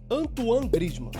Antoine Griezmann.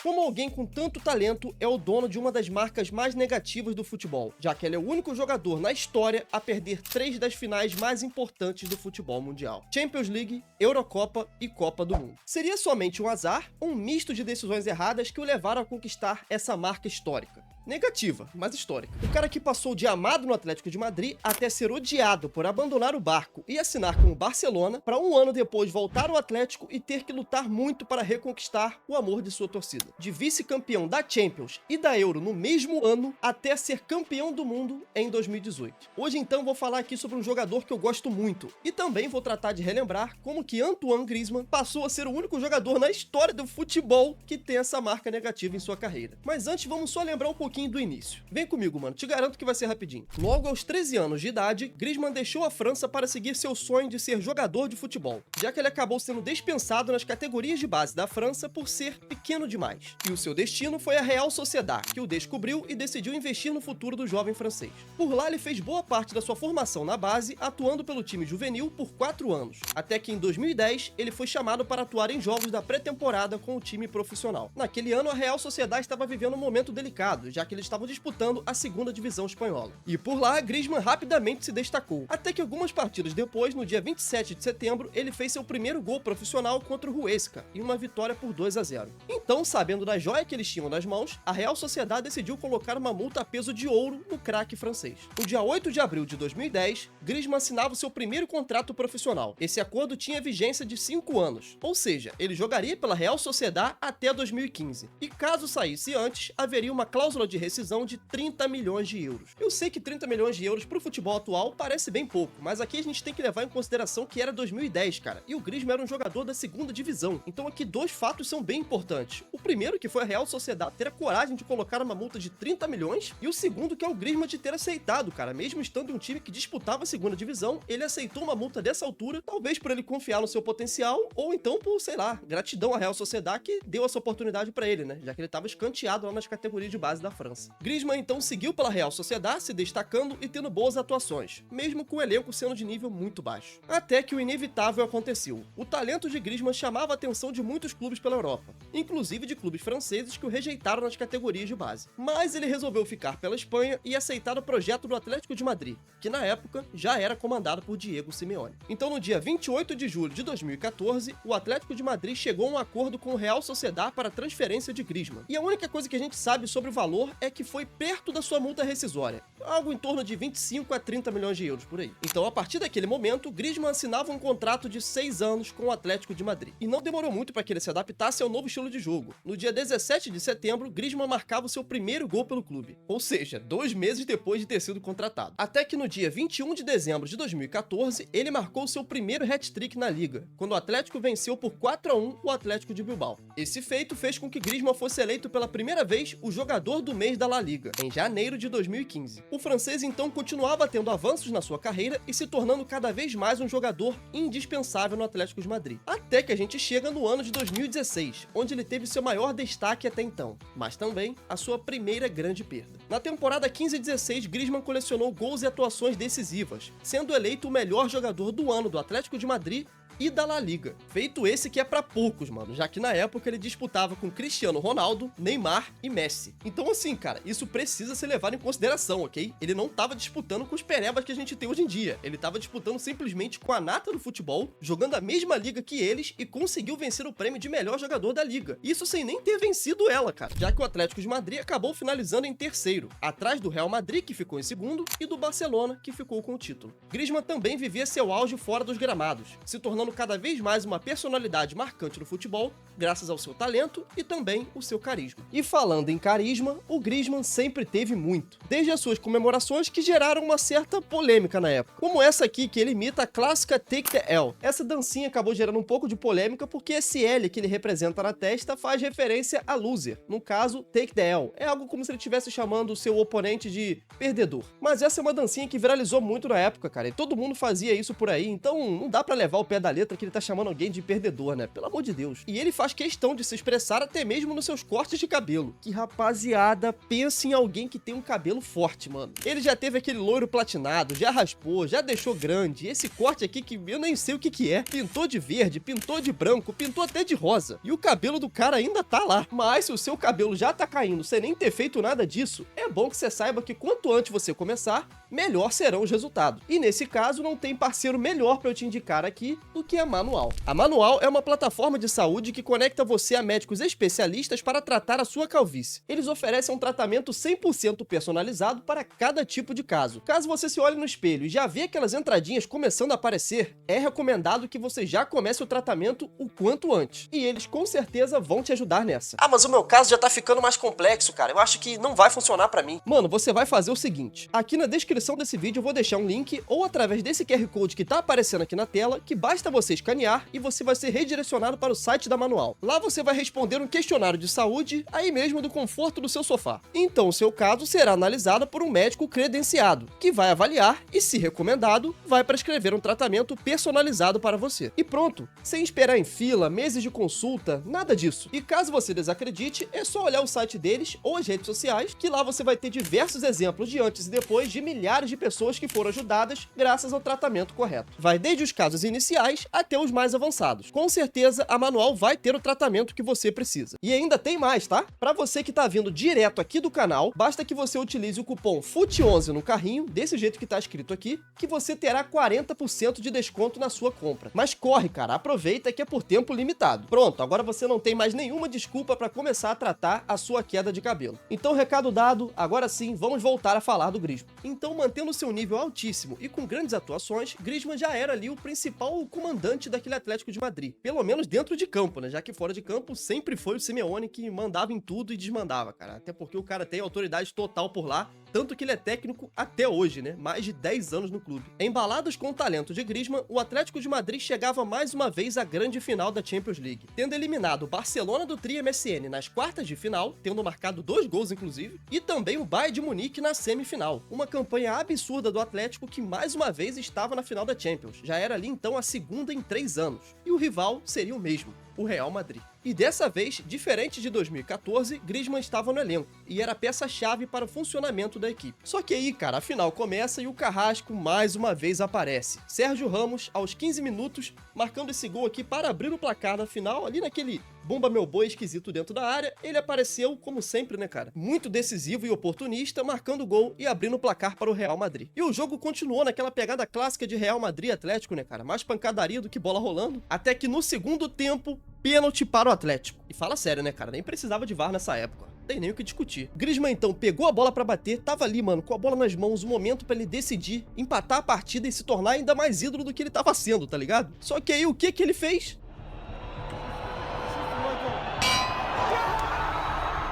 Como alguém com tanto talento é o dono de uma das marcas mais negativas do futebol, já que ele é o único jogador na história a perder 3 das finais mais importantes do futebol mundial: Champions League, Eurocopa e Copa do Mundo. Seria somente um azar ou um misto de decisões erradas que o levaram a conquistar essa marca histórica? Negativa, mas histórica. O cara que passou de amado no Atlético de Madrid até ser odiado por abandonar o barco e assinar com o Barcelona, para um ano depois voltar ao Atlético e ter que lutar muito para reconquistar o amor de sua torcida. De vice-campeão da Champions e da Euro no mesmo ano, até ser campeão do mundo em 2018. Hoje então vou falar aqui sobre um jogador que eu gosto muito, e também vou tratar de relembrar como que Antoine Griezmann passou a ser o único jogador na história do futebol que tem essa marca negativa em sua carreira. Mas antes vamos só lembrar um pouquinho do início. Vem comigo, mano, te garanto que vai ser rapidinho. Logo aos 13 anos de idade, Griezmann deixou a França para seguir seu sonho de ser jogador de futebol, já que ele acabou sendo dispensado nas categorias de base da França por ser pequeno demais. E o seu destino foi a Real Sociedad, que o descobriu e decidiu investir no futuro do jovem francês. Por lá ele fez boa parte da sua formação na base, atuando pelo time juvenil por 4 anos, até que em 2010 ele foi chamado para atuar em jogos da pré-temporada com o time profissional. Naquele ano a Real Sociedad estava vivendo um momento delicado, já que eles estavam disputando a segunda divisão espanhola. E por lá, Griezmann rapidamente se destacou, até que algumas partidas depois, no dia 27 de setembro, ele fez seu primeiro gol profissional contra o Huesca, em uma vitória por 2-0. Então, sabendo da joia que eles tinham nas mãos, a Real Sociedad decidiu colocar uma multa a peso de ouro no craque francês. No dia 8 de abril de 2010, Griezmann assinava o seu primeiro contrato profissional. Esse acordo tinha vigência de 5 anos, ou seja, ele jogaria pela Real Sociedad até 2015. E caso saísse antes, haveria uma cláusula de rescisão de 30 milhões de euros. Eu sei que 30 milhões de euros pro futebol atual parece bem pouco, mas aqui a gente tem que levar em consideração que era 2010, cara, e o Griezmann era um jogador da segunda divisão. Então aqui 2 fatos são bem importantes. O primeiro, que foi a Real Sociedad ter a coragem de colocar uma multa de 30 milhões, e o segundo, que é o Griezmann de ter aceitado, cara, mesmo estando em um time que disputava a segunda divisão, ele aceitou uma multa dessa altura, talvez por ele confiar no seu potencial, ou então por, sei lá, gratidão à Real Sociedad que deu essa oportunidade pra ele, né, já que ele estava escanteado lá nas categorias de base da França. Griezmann então seguiu pela Real Sociedad, se destacando e tendo boas atuações, mesmo com o elenco sendo de nível muito baixo. Até que o inevitável aconteceu. O talento de Griezmann chamava a atenção de muitos clubes pela Europa, inclusive de clubes franceses que o rejeitaram nas categorias de base. Mas ele resolveu ficar pela Espanha e aceitar o projeto do Atlético de Madrid, que na época já era comandado por Diego Simeone. Então no dia 28 de julho de 2014, o Atlético de Madrid chegou a um acordo com o Real Sociedad para a transferência de Griezmann. E a única coisa que a gente sabe sobre o valor é que foi perto da sua multa rescisória, algo em torno de 25 a 30 milhões de euros por aí. Então, a partir daquele momento, Griezmann assinava um contrato de 6 anos com o Atlético de Madrid. E não demorou muito para que ele se adaptasse ao novo estilo de jogo. No dia 17 de setembro, Griezmann marcava o seu primeiro gol pelo clube, ou seja, 2 meses depois de ter sido contratado. Até que no dia 21 de dezembro de 2014, ele marcou o seu primeiro hat-trick na Liga, quando o Atlético venceu por 4-1 o Atlético de Bilbao. Esse feito fez com que Griezmann fosse eleito pela primeira vez o jogador do mês da La Liga, em janeiro de 2015. O francês então continuava tendo avanços na sua carreira e se tornando cada vez mais um jogador indispensável no Atlético de Madrid. Até que a gente chega no ano de 2016, onde ele teve seu maior destaque até então, mas também a sua primeira grande perda. Na temporada 15-16, Griezmann colecionou gols e atuações decisivas, sendo eleito o melhor jogador do ano do Atlético de Madrid e da La Liga. Feito esse que é pra poucos, mano, já que na época ele disputava com Cristiano Ronaldo, Neymar e Messi. Então assim, cara, isso precisa ser levado em consideração, ok? Ele não tava disputando com os perebas que a gente tem hoje em dia. Ele tava disputando simplesmente com a nata do futebol, jogando a mesma liga que eles e conseguiu vencer o prêmio de melhor jogador da liga. Isso sem nem ter vencido ela, cara, já que o Atlético de Madrid acabou finalizando em terceiro, atrás do Real Madrid, que ficou em segundo, e do Barcelona, que ficou com o título. Griezmann também vivia seu auge fora dos gramados, se tornando cada vez mais uma personalidade marcante no futebol, graças ao seu talento e também o seu carisma. E falando em carisma, o Griezmann sempre teve muito, desde as suas comemorações que geraram uma certa polêmica na época, como essa aqui que ele imita a clássica Take the L. Essa dancinha acabou gerando um pouco de polêmica porque esse L que ele representa na testa faz referência a loser, no caso Take the L. É algo como se ele estivesse chamando o seu oponente de perdedor. Mas essa é uma dancinha que viralizou muito na época, cara, e todo mundo fazia isso por aí, então não dá pra levar o pé da letra que ele tá chamando alguém de perdedor, né? Pelo amor de Deus. E ele faz questão de se expressar até mesmo nos seus cortes de cabelo. Que rapaziada, pensa em alguém que tem um cabelo forte, mano. Ele já teve aquele loiro platinado, já raspou, já deixou grande. Esse corte aqui que eu nem sei o que é. Pintou de verde, pintou de branco, pintou até de rosa. E o cabelo do cara ainda tá lá. Mas se o seu cabelo já tá caindo sem nem ter feito nada disso, é bom que você saiba que quanto antes você começar, melhor serão os resultados. E nesse caso, não tem parceiro melhor para eu te indicar aqui do que a Manual. A Manual é uma plataforma de saúde que conecta você a médicos especialistas para tratar a sua calvície. Eles oferecem um tratamento 100% personalizado para cada tipo de caso. Caso você se olhe no espelho e já vê aquelas entradinhas começando a aparecer, é recomendado que você já comece o tratamento o quanto antes. E eles com certeza vão te ajudar nessa. Ah, mas o meu caso já tá ficando mais complexo, cara. Eu acho que não vai funcionar para mim. Mano, você vai fazer o seguinte. Aqui na descrição desse vídeo eu vou deixar um link ou através desse QR Code que tá aparecendo aqui na tela, que basta você escanear e você vai ser redirecionado para o site da Manual. Lá você vai responder um questionário de saúde, aí mesmo do conforto do seu sofá. Então o seu caso será analisado por um médico credenciado, que vai avaliar e, se recomendado, vai prescrever um tratamento personalizado para você. E pronto, sem esperar em fila, meses de consulta, nada disso. E caso você desacredite, é só olhar o site deles ou as redes sociais, que lá você vai ter diversos exemplos de antes e depois de milhares de pessoas que foram ajudadas graças ao tratamento correto. Vai desde os casos iniciais até os mais avançados. Com certeza, a Manual vai ter o tratamento que você precisa. E ainda tem mais, tá? Para você que tá vindo direto aqui do canal, basta que você utilize o cupom FUT11 no carrinho, desse jeito que tá escrito aqui, que você terá 40% de desconto na sua compra. Mas corre, cara, aproveita que é por tempo limitado. Pronto, agora você não tem mais nenhuma desculpa para começar a tratar a sua queda de cabelo. Então, recado dado, agora sim, vamos voltar a falar do Griezmann. Então, mantendo seu nível altíssimo e com grandes atuações, Griezmann já era ali o principal comandante daquele Atlético de Madrid. Pelo menos dentro de campo, né? Já que fora de campo sempre foi o Simeone que mandava em tudo e desmandava, cara. Até porque o cara tem autoridade total por lá, tanto que ele é técnico até hoje, né? Mais de 10 anos no clube. Embalados com o talento de Griezmann, o Atlético de Madrid chegava mais uma vez à grande final da Champions League, tendo eliminado o Barcelona do Tri MSN nas quartas de final, tendo marcado 2 gols inclusive, e também o Bayern de Munique na semifinal. Uma campanha absurda do Atlético que mais uma vez estava na final da Champions. Já era ali então a segunda em 3 anos. E o rival seria o mesmo, o Real Madrid. E dessa vez, diferente de 2014, Griezmann estava no elenco e era peça-chave para o funcionamento da equipe. Só que aí, cara, a final começa e o Carrasco mais uma vez aparece. Sérgio Ramos, aos 15 minutos, marcando esse gol aqui para abrir o placar na final, ali naquele bomba meu boi esquisito dentro da área, ele apareceu como sempre, né, cara? Muito decisivo e oportunista, marcando o gol e abrindo o placar para o Real Madrid. E o jogo continuou naquela pegada clássica de Real Madrid Atlético, né, cara? Mais pancadaria do que bola rolando, até que no segundo tempo, pênalti para o Atlético. E fala sério, né, cara? Nem precisava de VAR nessa época. Tem nem o que discutir. Griezmann, então, pegou a bola pra bater, tava ali, mano, com a bola nas mãos, o momento pra ele decidir, empatar a partida e se tornar ainda mais ídolo do que ele tava sendo, tá ligado? Só que aí, o que ele fez?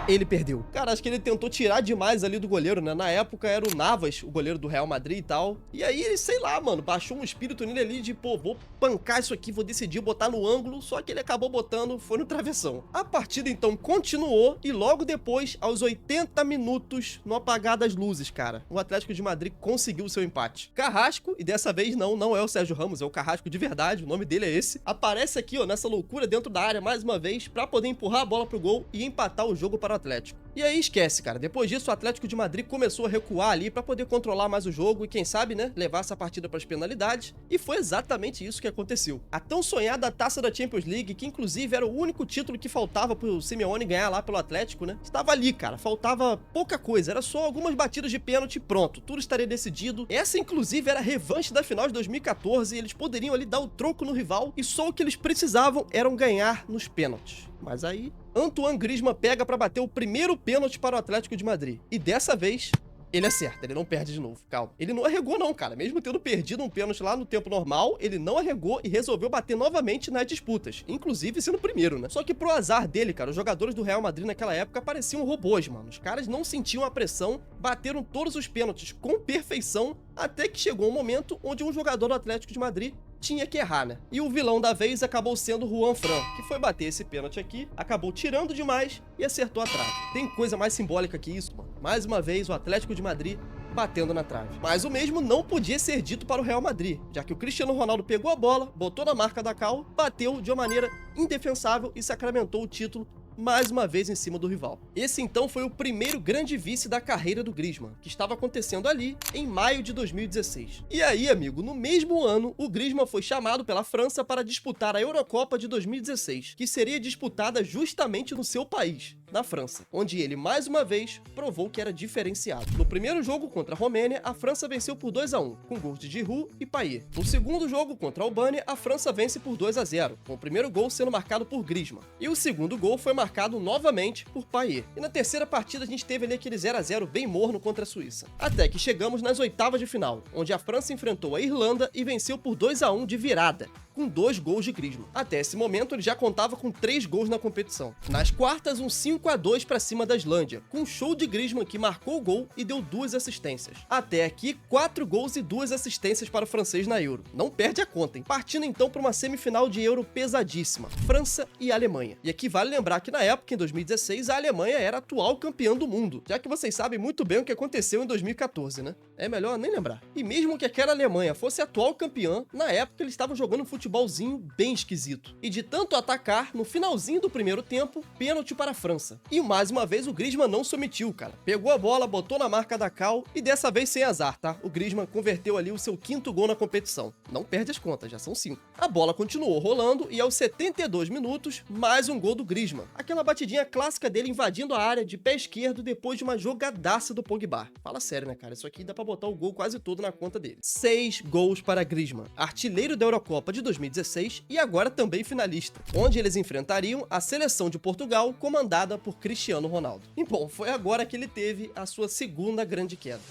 Ele perdeu. Cara, acho que ele tentou tirar demais ali do goleiro, né? Na época era o Navas, o goleiro do Real Madrid e tal. E aí ele, sei lá, mano, baixou um espírito nele ali de, pô, vou pancar isso aqui, vou decidir botar no ângulo, só que ele acabou botando, foi no travessão. A partida então continuou e logo depois, aos 80 minutos, no apagar das luzes, cara, o Atlético de Madrid conseguiu o seu empate. Carrasco, e dessa vez não é o Sérgio Ramos, é o Carrasco de verdade, o nome dele é esse, aparece aqui, ó, nessa loucura dentro da área mais uma vez, pra poder empurrar a bola pro gol e empatar o jogo para o Atlético. E aí esquece, cara, depois disso o Atlético de Madrid começou a recuar ali pra poder controlar mais o jogo e quem sabe, né, levar essa partida pras penalidades, e foi exatamente isso que aconteceu. A tão sonhada taça da Champions League, que inclusive era o único título que faltava pro Simeone ganhar lá pelo Atlético, né, estava ali, cara, faltava pouca coisa, era só algumas batidas de pênalti e pronto, tudo estaria decidido. Essa inclusive era a revanche da final de 2014 e eles poderiam ali dar o troco no rival e só o que eles precisavam eram ganhar nos pênaltis. Mas aí, Antoine Griezmann pega pra bater o primeiro pênalti para o Atlético de Madrid. E dessa vez, ele acerta, ele não perde de novo, calma. Ele não arregou não, cara. Mesmo tendo perdido um pênalti lá no tempo normal, ele não arregou e resolveu bater novamente nas disputas. Inclusive sendo o primeiro, né? Só que pro azar dele, cara, os jogadores do Real Madrid naquela época pareciam robôs, mano. Os caras não sentiam a pressão, bateram todos os pênaltis com perfeição, até que chegou um momento onde um jogador do Atlético de Madrid tinha que errar, né? E o vilão da vez acabou sendo o Juan Fran, que foi bater esse pênalti aqui, acabou tirando demais e acertou a trave. Tem coisa mais simbólica que isso, mano. Mais uma vez, o Atlético de Madrid batendo na trave. Mas o mesmo não podia ser dito para o Real Madrid, já que o Cristiano Ronaldo pegou a bola, botou na marca da cal, bateu de uma maneira indefensável e sacramentou o título mais uma vez em cima do rival. Esse então foi o primeiro grande vice da carreira do Griezmann, que estava acontecendo ali em maio de 2016. E aí, amigo, no mesmo ano, o Griezmann foi chamado pela França para disputar a Eurocopa de 2016, que seria disputada justamente no seu país, na França, onde ele mais uma vez provou que era diferenciado. No primeiro jogo contra a Romênia, a França venceu por 2-1, com gols de Giroud e Payet. No segundo jogo contra a Albânia, a França vence por 2-0, com o primeiro gol sendo marcado por Griezmann. E o segundo gol foi marcado novamente por Payet. E na terceira partida a gente teve ali aquele 0-0 bem morno contra a Suíça. Até que chegamos nas oitavas de final, onde a França enfrentou a Irlanda e venceu por 2-1 de virada, com 2 gols de Griezmann. Até esse momento ele já contava com 3 gols na competição. Nas quartas, um 5-2 para cima da Islândia, com um show de Griezmann que marcou o gol e deu 2 assistências. Até aqui, 4 gols e 2 assistências para o francês na Euro. Não perde a conta, hein? Partindo então para uma semifinal de Euro pesadíssima, França e Alemanha. E aqui vale lembrar que na época, em 2016, a Alemanha era a atual campeã do mundo, já que vocês sabem muito bem o que aconteceu em 2014, né? É melhor nem lembrar. E mesmo que aquela Alemanha fosse a atual campeã, na época eles estavam jogando um futebolzinho bem esquisito. E de tanto atacar, no finalzinho do primeiro tempo, pênalti para a França. E mais uma vez o Griezmann não se omitiu, cara. Pegou a bola, botou na marca da cal e dessa vez sem azar, tá? O Griezmann converteu ali o seu 5º gol na competição. Não perde as contas, já são 5. A bola continuou rolando e aos 72 minutos, mais um gol do Griezmann. Aquela batidinha clássica dele invadindo a área de pé esquerdo depois de uma jogadaça do Pogba. Fala sério, né, cara? Isso aqui dá pra botar o gol quase todo na conta dele. 6 gols para Griezmann, artilheiro da Eurocopa de 2016 e agora também finalista, onde eles enfrentariam a seleção de Portugal comandada por Cristiano Ronaldo. E bom, foi agora que ele teve a sua segunda grande queda.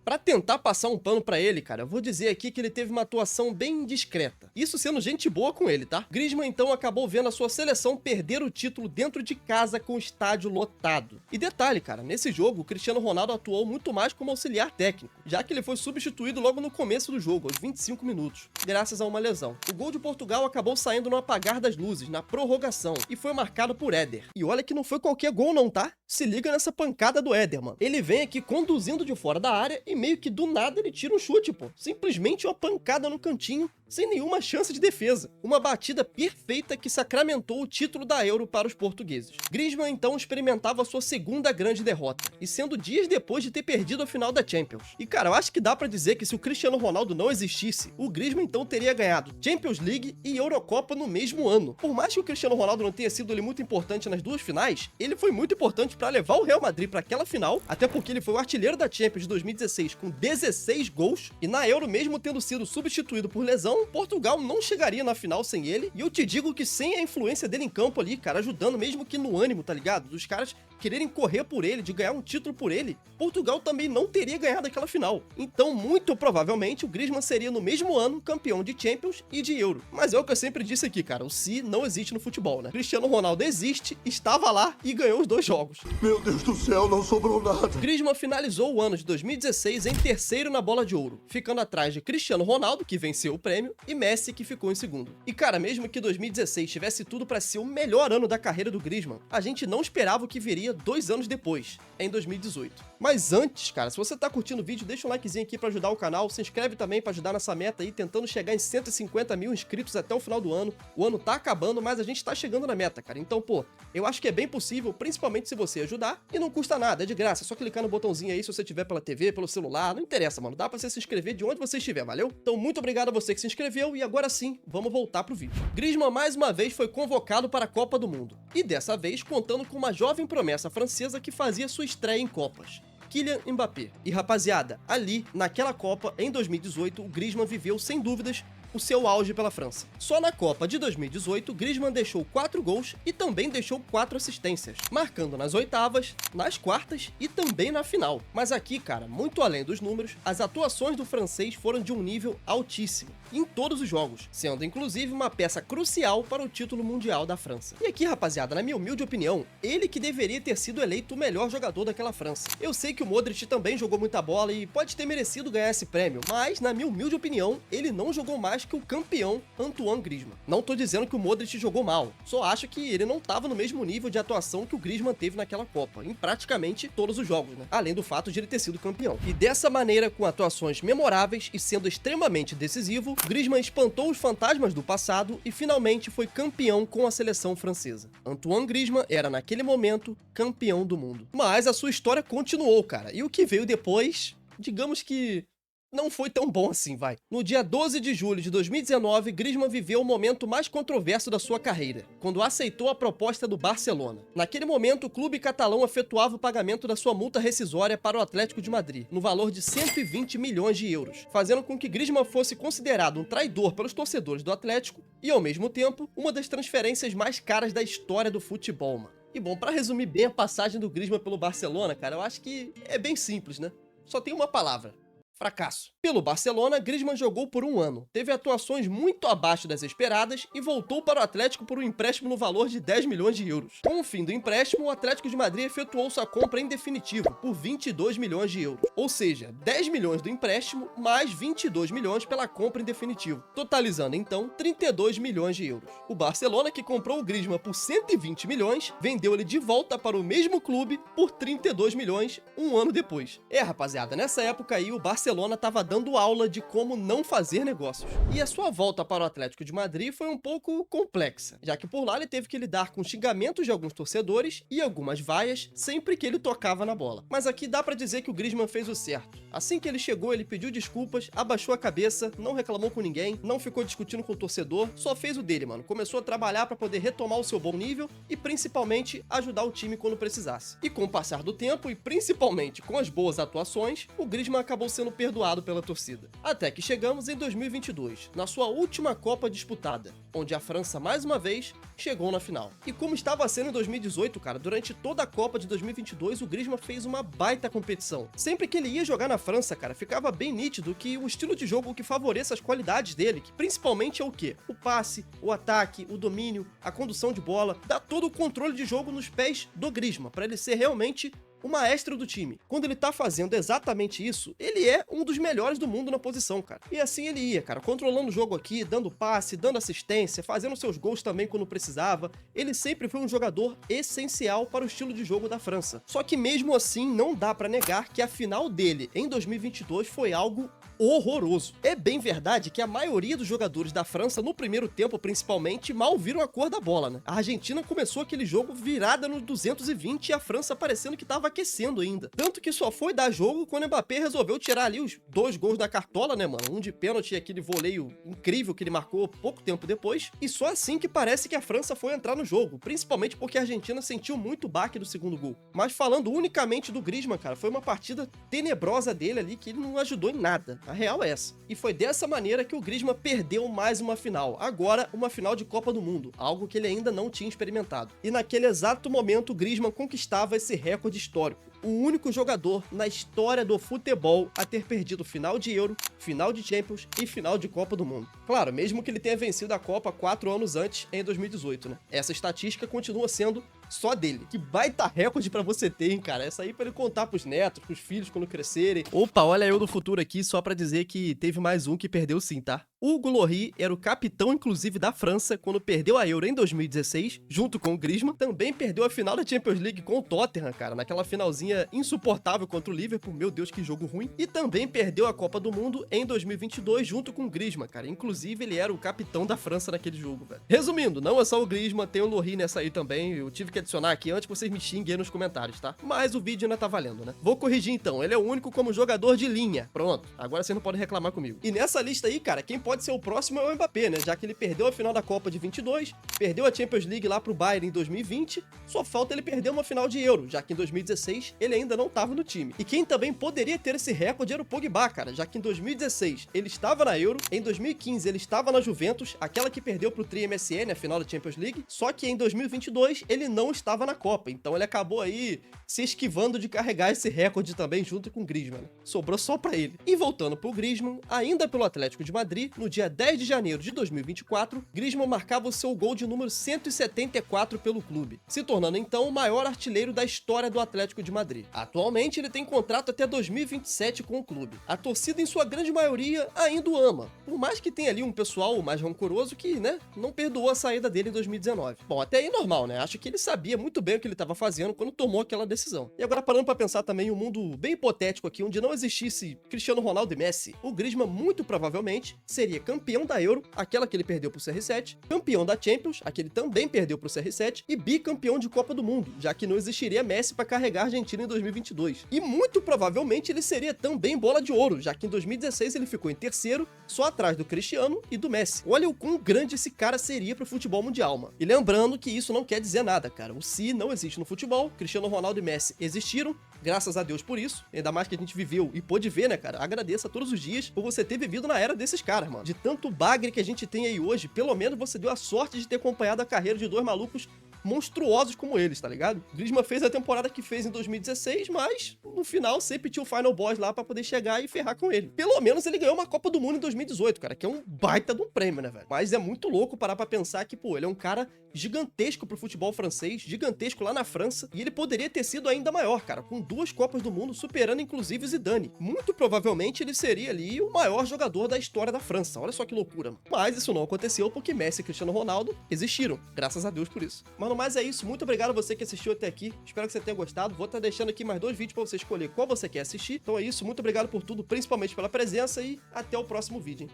Pra tentar passar um pano pra ele, cara, eu vou dizer aqui que ele teve uma atuação bem discreta. Isso sendo gente boa com ele, tá? Griezmann então acabou vendo a sua seleção perder o título dentro de casa com o estádio lotado. E detalhe, cara, nesse jogo o Cristiano Ronaldo atuou muito mais como auxiliar técnico, já que ele foi substituído logo no começo do jogo, aos 25 minutos, graças a uma lesão. O gol de Portugal acabou saindo no apagar das luzes, na prorrogação, e foi marcado por Éder. E olha que não foi qualquer gol não, tá? Se liga nessa pancada do Éder, mano. Ele vem aqui conduzindo de fora da área e meio que do nada ele tira um chute, pô. Simplesmente uma pancada no cantinho, sem nenhuma chance de defesa. Uma batida perfeita que sacramentou o título da Euro para os portugueses. Griezmann então experimentava a sua segunda grande derrota, e sendo dias depois de ter perdido a final da Champions. E cara, eu acho que dá pra dizer que se o Cristiano Ronaldo não existisse, o Griezmann então teria ganhado Champions League e Eurocopa no mesmo ano. Por mais que o Cristiano Ronaldo não tenha sido ali muito importante nas duas finais, ele foi muito importante para levar o Real Madrid para aquela final, até porque ele foi o artilheiro da Champions de 2016 com 16 gols, e na Euro, mesmo tendo sido substituído por lesão, Portugal não chegaria na final sem ele, e eu te digo que sem a influência dele em campo ali, cara, ajudando mesmo que no ânimo, tá ligado? Dos caras quererem correr por ele, de ganhar um título por ele, Portugal também não teria ganhado aquela final. Então, muito provavelmente, o Griezmann seria no mesmo ano campeão de Champions e de Euro. Mas é o que eu sempre disse aqui, cara, o se não existe no futebol, né? Cristiano Ronaldo existe, estava lá e ganhou os 2 jogos. Meu Deus do céu, não sobrou nada. Griezmann finalizou o ano de 2016 em terceiro na bola de ouro, ficando atrás de Cristiano Ronaldo, que venceu o prêmio, e Messi, que ficou em segundo. E cara, mesmo que 2016 tivesse tudo pra ser o melhor ano da carreira do Griezmann, a gente não esperava o que viria 2 anos depois, em 2018. Mas antes, cara, se você tá curtindo o vídeo, deixa um likezinho aqui pra ajudar o canal, se inscreve também pra ajudar nessa meta aí, tentando chegar em 150 mil inscritos até o final do ano. O ano tá acabando, mas a gente tá chegando na meta, cara. Então, pô, eu acho que é bem possível, principalmente se você ajudar, e não custa nada, é de graça, é só clicar no botãozinho aí se você tiver pela TV, pelo celular, não interessa, mano, dá pra você se inscrever de onde você estiver, valeu? Então, muito obrigado a você que se inscreveu, e agora sim, vamos voltar pro vídeo. Griezmann mais uma vez foi convocado para a Copa do Mundo, e dessa vez contando com uma jovem promessa francesa que fazia sua estreia em Copas, Kylian Mbappé. E rapaziada, ali, naquela Copa, em 2018, o Griezmann viveu, sem dúvidas, o seu auge pela França. Só na Copa de 2018, Griezmann deixou 4 gols e também deixou 4 assistências, marcando nas oitavas, nas quartas e também na final. Mas aqui, cara, muito além dos números, as atuações do francês foram de um nível altíssimo, em todos os jogos, sendo inclusive uma peça crucial para o título mundial da França. E aqui, rapaziada, na minha humilde opinião, ele que deveria ter sido eleito o melhor jogador daquela França. Eu sei que o Modric também jogou muita bola e pode ter merecido ganhar esse prêmio, mas, na minha humilde opinião, ele não jogou mais mais que o campeão Antoine Griezmann. Não tô dizendo que o Modric jogou mal, só acho que ele não tava no mesmo nível de atuação que o Griezmann teve naquela Copa, em praticamente todos os jogos, né? Além do fato de ele ter sido campeão. E dessa maneira, com atuações memoráveis e sendo extremamente decisivo, Griezmann espantou os fantasmas do passado e finalmente foi campeão com a seleção francesa. Antoine Griezmann era, naquele momento, campeão do mundo. Mas a sua história continuou, cara, e o que veio depois, digamos que não foi tão bom assim, vai. No dia 12 de julho de 2019, Griezmann viveu o momento mais controverso da sua carreira, quando aceitou a proposta do Barcelona. Naquele momento, o clube catalão efetuava o pagamento da sua multa rescisória para o Atlético de Madrid, no valor de 120 milhões de euros, fazendo com que Griezmann fosse considerado um traidor pelos torcedores do Atlético e, ao mesmo tempo, uma das transferências mais caras da história do futebol, mano. E bom, pra resumir bem a passagem do Griezmann pelo Barcelona, cara, eu acho que é bem simples, né? Só tem uma palavra: fracasso. Pelo Barcelona, Griezmann jogou por um ano, teve atuações muito abaixo das esperadas e voltou para o Atlético por um empréstimo no valor de 10 milhões de euros. Com o fim do empréstimo, o Atlético de Madrid efetuou sua compra em definitivo por 22 milhões de euros. Ou seja, 10 milhões do empréstimo mais 22 milhões pela compra em definitivo, totalizando então 32 milhões de euros. O Barcelona, que comprou o Griezmann por 120 milhões, vendeu ele de volta para o mesmo clube por 32 milhões um ano depois. Rapaziada, nessa época aí o Barcelona estava dando aula de como não fazer negócios. E a sua volta para o Atlético de Madrid foi um pouco complexa, já que por lá ele teve que lidar com xingamentos de alguns torcedores e algumas vaias sempre que ele tocava na bola. Mas aqui dá pra dizer que o Griezmann fez o certo. Assim que ele chegou, ele pediu desculpas, abaixou a cabeça, não reclamou com ninguém, não ficou discutindo com o torcedor, só fez o dele, mano. Começou a trabalhar para poder retomar o seu bom nível e principalmente ajudar o time quando precisasse. E com o passar do tempo e principalmente com as boas atuações, o Griezmann acabou sendo perdoado pela torcida. Até que chegamos em 2022, na sua última Copa disputada, onde a França mais uma vez chegou na final. E como estava sendo em 2018, cara, durante toda a Copa de 2022 o Griezmann fez uma baita competição. Sempre que ele ia jogar na França, cara, ficava bem nítido que o estilo de jogo que favoreça as qualidades dele, que principalmente é o quê? O passe, o ataque, o domínio, a condução de bola, dá todo o controle de jogo nos pés do Griezmann, para ele ser realmente o maestro do time. Quando ele tá fazendo exatamente isso, ele é um dos melhores do mundo na posição, cara. E assim ele ia, cara, controlando o jogo aqui, dando passe, dando assistência, fazendo seus gols também quando precisava. Ele sempre foi um jogador essencial para o estilo de jogo da França. Só que mesmo assim, não dá pra negar que a final dele em 2022 foi algo horroroso. É bem verdade que a maioria dos jogadores da França, no primeiro tempo principalmente, mal viram a cor da bola, né? A Argentina começou aquele jogo virada no 220 e a França parecendo que tava aquecendo ainda. Tanto que só foi dar jogo quando o Mbappé resolveu tirar ali os 2 gols da cartola, né, mano? Um de pênalti e aquele voleio incrível que ele marcou pouco tempo depois. E só assim que parece que a França foi entrar no jogo, principalmente porque a Argentina sentiu muito o baque do segundo gol. Mas falando unicamente do Griezmann, cara, foi uma partida tenebrosa dele ali que ele não ajudou em nada. A real é essa. E foi dessa maneira que o Griezmann perdeu mais uma final. Agora, uma final de Copa do Mundo, algo que ele ainda não tinha experimentado. E naquele exato momento, o Griezmann conquistava esse recorde histórico. O único jogador na história do futebol a ter perdido final de Euro, final de Champions e final de Copa do Mundo. Claro, mesmo que ele tenha vencido a Copa 4 anos antes, em 2018, né? Essa estatística continua sendo só dele. Que baita recorde pra você ter, hein, cara? Essa aí pra ele contar pros netos, pros filhos quando crescerem. Opa, olha eu do futuro aqui só pra dizer que teve mais um que perdeu sim, tá? Hugo Lloris era o capitão, inclusive, da França quando perdeu a Euro em 2016, junto com o Griezmann. Também perdeu a final da Champions League com o Tottenham, cara, naquela finalzinha insuportável contra o Liverpool. Meu Deus, que jogo ruim. E também perdeu a Copa do Mundo em 2022, junto com o Griezmann, cara. Inclusive, ele era o capitão da França naquele jogo, velho. Resumindo, não é só o Griezmann, tem o Lloris nessa aí também. Eu tive que adicionar aqui antes que vocês me xinguem aí nos comentários, tá? Mas o vídeo ainda tá valendo, né? Vou corrigir então, ele é o único como jogador de linha. Pronto, agora vocês não podem reclamar comigo. E nessa lista aí, cara, quem pode ser o próximo é o Mbappé, né? Já que ele perdeu a final da Copa de 22, perdeu a Champions League lá pro Bayern em 2020, só falta ele perder uma final de Euro, já que em 2016 ele ainda não tava no time. E quem também poderia ter esse recorde era o Pogba, cara, já que em 2016 ele estava na Euro, em 2015 ele estava na Juventus, aquela que perdeu pro Tri MSN, a final da Champions League, só que em 2022 ele não estava na Copa, então ele acabou aí se esquivando de carregar esse recorde também junto com o Griezmann. Sobrou só pra ele. E voltando pro Griezmann, ainda pelo Atlético de Madrid, no dia 10 de janeiro de 2024, Griezmann marcava o seu gol de número 174 pelo clube, se tornando então o maior artilheiro da história do Atlético de Madrid. Atualmente ele tem contrato até 2027 com o clube. A torcida, em sua grande maioria, ainda o ama, por mais que tenha ali um pessoal mais rancoroso que, não perdoou a saída dele em 2019. Bom, até aí normal, Acho que ele sabia muito bem o que ele estava fazendo quando tomou aquela decisão. E agora, parando pra pensar também um mundo bem hipotético aqui, onde não existisse Cristiano Ronaldo e Messi, o Griezmann muito provavelmente seria campeão da Euro, aquela que ele perdeu pro CR7, campeão da Champions, a que ele também perdeu pro CR7, e bicampeão de Copa do Mundo, já que não existiria Messi para carregar a Argentina em 2022. E muito provavelmente ele seria também bola de ouro, já que em 2016 ele ficou em terceiro, só atrás do Cristiano e do Messi. Olha o quão grande esse cara seria pro futebol mundial, mano. E lembrando que isso não quer dizer nada, cara. O se não existe no futebol, Cristiano Ronaldo e Messi existiram, graças a Deus por isso, ainda mais que a gente viveu e pôde ver, cara, agradeça todos os dias por você ter vivido na era desses caras, mano. De tanto bagre que a gente tem aí hoje, pelo menos você deu a sorte de ter acompanhado a carreira de dois malucos monstruosos como eles, tá ligado? Griezmann fez a temporada que fez em 2016, mas no final sempre tinha o Final Boss lá pra poder chegar e ferrar com ele. Pelo menos ele ganhou uma Copa do Mundo em 2018, cara, que é um baita de um prêmio, velho? Mas é muito louco parar pra pensar que, ele é um cara gigantesco pro futebol francês, gigantesco lá na França, e ele poderia ter sido ainda maior, cara, com 2 Copas do Mundo, superando inclusive o Zidane. Muito provavelmente ele seria ali o maior jogador da história da França. Olha só que loucura, mano. Mas isso não aconteceu porque Messi e Cristiano Ronaldo existiram, graças a Deus por isso. Mas no mais é isso, muito obrigado a você que assistiu até aqui, espero que você tenha gostado. Vou estar deixando aqui mais 2 vídeos pra você escolher qual você quer assistir. Então é isso, muito obrigado por tudo, principalmente pela presença, e até o próximo vídeo, hein?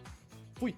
Fui!